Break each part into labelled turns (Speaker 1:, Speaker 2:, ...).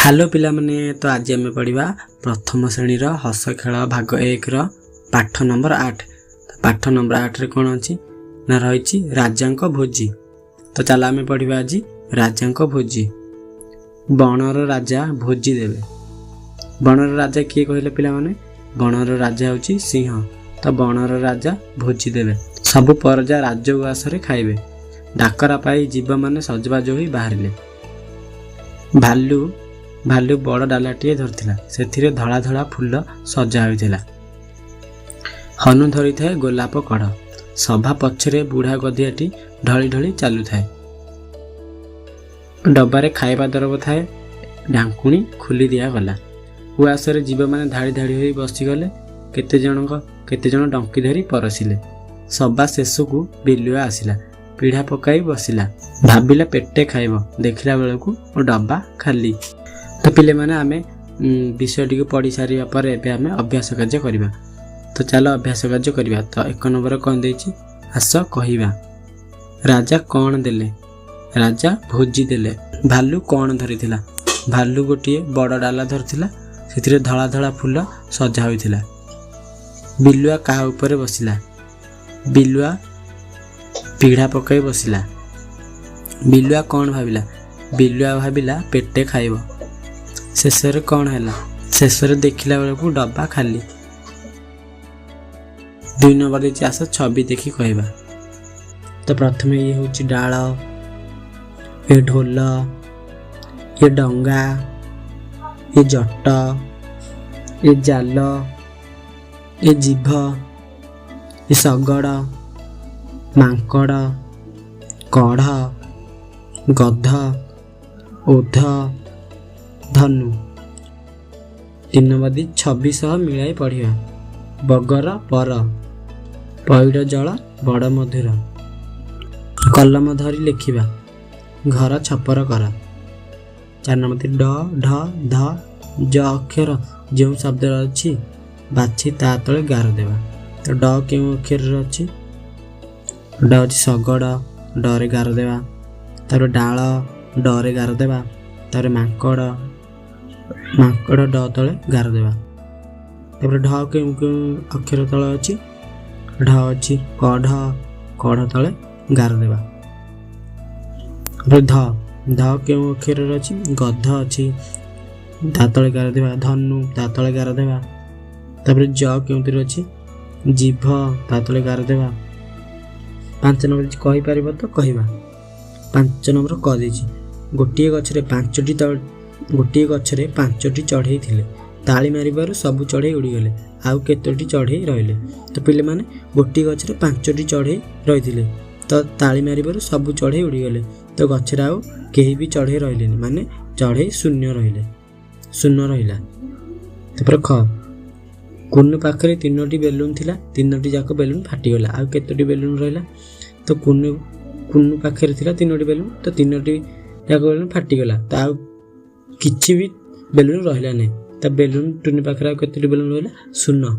Speaker 1: Hello पिला माने तो आज आम पढ़ा प्रथम श्रेणी हस खेल भाग 1 पाठ नंबर 8। तो पाठ नंबर 8 रे कौन अच्छी ना रही राजा भोजी। तो चल आम पढ़ा आज राजा भोजी। बनर राजा भोजी देवे। बनर राजा किए कहले पिला माने बनर राजा होची सिंह। तो बनर राजा भोजी देवे। सबु परजा राजउआस रे खाइबे। डाकरा पाई जीव माने सजबाज होई बाहरिले। भालू भालू बड़ डालाटीए धरथिला। सेथिरे धड़ा धड़ा फूल सजा होइथिला। हनु धरी थाए गोलाप कढ़। सभा पछरे बुढ़ा गधियाटी ढली ढली चालू थाए। डब्बारे खाइबा दरब थाए। ढांकुणी खुली दिया गला। उआसरे जीव माने धाड़ी धाड़ी होई बसी गले। केते जण डंकी धरी परसिले। सभा शेषकु बिलुआ आसिला। पीढ़ा पकाई बसिला। भाबिला पेटे खाइब। देखिला बेलकु डब्बा खाली। तो पिले माने आमे विषयटी को पढ़ी सारिबा पर एबे आमे अभ्यास कार्य करिबा। तो चलो अभ्यास कार्य करिबा। तो 1 नंबर कौन देछि आस कहिबा। राजा कौन देले। राजा भोजी देले। भालू कौन धरिथिला। भालू गोटिए बड़ डाला धरथिला। सेथिरे धड़ा धड़ा फूल सजा होइथिला। बिलुआ काहा ऊपर बसिला। बिलुआ पीढ़ा पकाई बसिला। बिलुआ कौन भाबिला। बिलुआ भाबिला पेटे खाइब। शेषरे कौन हैला। शेषरे देखिला बेलकु डब्बा खाली। 2 नंबर देछि आस छवि देखि कहबा। तो प्रथमे ये होछि डाळ, ये ढोल, ये डंगा, ये जट, ये जाल, ये जीभ, ये शगड़, मांकड़, कढ़, गध, ओध, धनु। 3 नंबर दी 26 मिलाई पढ़िया। बगर पर, पैड़ जल बड़ मधुर। कलम धरी लिखिबा। घर छपर कर। 4 नंबर दी ड ढ ध ज अक्षर जो शब्द अच्छी बाछी ता तले गार देवा। तो ड केउ अक्षर अच्छी ड अच्छी शगड़ डरे गार देवा। तार डाल डरे गार देवा। तार मांकड़ मांकड़ ड तले गार देवा। तापर ढ केउ अक्षर तले अच्छी ढ अच्छी कढ़ कढ़ तले गार देवा। ध ध केउ अक्षर अच्छी गध अच्छी ता तले गार देवा। धनु ता तले गार देवा। तापर ज केउतिर अच्छी जीभ ता तले गार देवा। 5 नंबर कहि परिबो तो कहिबा। 5 नंबर कह देछि गोटिए गछरे 5टी चढ़ई थिले। ताली मारिबारु सब चढ़ई उड़ीगले। आउ केतोटी चढ़ई रहिले। तो पिले माने गोटिए गछरे 5टी चढ़ई रहिथिले। तो ताली मारिबारु सब चढ़ई उड़ीगले। तो गछरे आउ केही भी चढ़ई रहिलेनी माने चढ़ई शून्य रहिला। तापर ख कुन्नु पाखरे 3टी बेलून थिला। 3टी जाक बेलून फाटिगला। आउ केतोटी बेलून रहिला। तो कुन्नु पाखरे थिला 3टी बेलून। तो 3टी जाक बेलून फाटिगला। तो आउ किछि भी बेलून रहिला नै। तो बेलून टुनी पाखरे आउ केतोटी बेलून रहिला 0।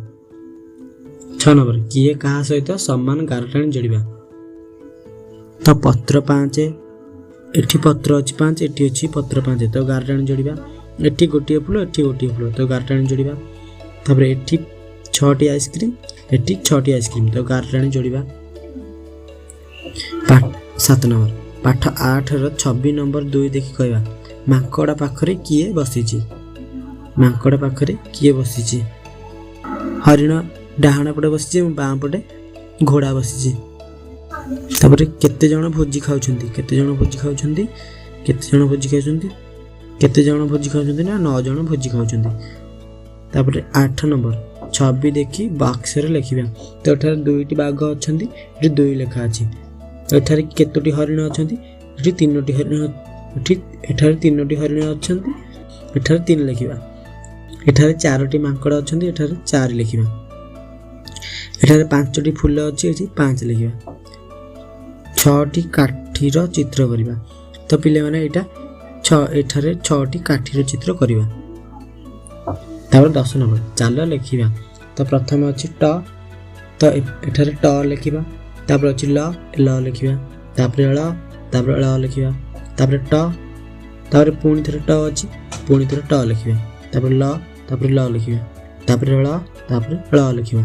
Speaker 1: 6 नंबर किए कहा सहित समान गारटाणी जोड़िबा। तो पत्र 5 एठी पत्र अछि 5 एठी अछि पत्र 5। तो गारटाणी जोड़िबा। एठी गोटिए फूल एठी गोटिए फूल। तो गारटाणी जोड़िबा। तापर एठी 6टी आइसक्रीम एठी 6टी आइसक्रीम। तो गारटाणी जोड़िबा। 7 नंबर पाठ 8 रो 26 नंबर 2 देखि कहबा। मांकड़ पाखरे किए बसिछि। मांकड़ पाखरे किए बसिछि। हरिण डाहाण पटे बसिछि बाम पटे घोड़ा बसिछि। तापर केते जण भोजी खाउछन्ती। केते जण भोजी खाउछन्ती। केते जण भोजी खाउछन्ती। केते जण भोजी खाउछन्ती ना 9 जण भोजी खाउछन्ती। तापर 8 नंबर छवि देखि बॉक्स रे लिखिबा। तो एठार 2टी बाघ अछन्ती। एठी 2 लेखा अछि। तो एठार केतोटी हरिण अछन्ती। एठी 3टी हरिण। एठार 3टी हरिण अछन्ती। एठार 3 लिखिबा। एठार 4टी मांकड़ अछन्ती। एठार 4 लिखिबा। एठार 5टी फूल अछि। एठी 5 लिखिबा। 6टी काठीर चित्र करिबा। तो पिले माने एटा एठारे 6टी काठीर चित्र करिबा। तापर 10 नंबर चाल लिखिबा। तो प्रथम अछि ट। तो एठारे ट लिखिबा। तापर अछि ल लिखिबा। तापर ल लिखिबा। तापर ट तापर पुणी थे ट अच्छी पुणी थे ट लिखा तापर ल तापर ल लिखा तापर ल तापर ळ लिखा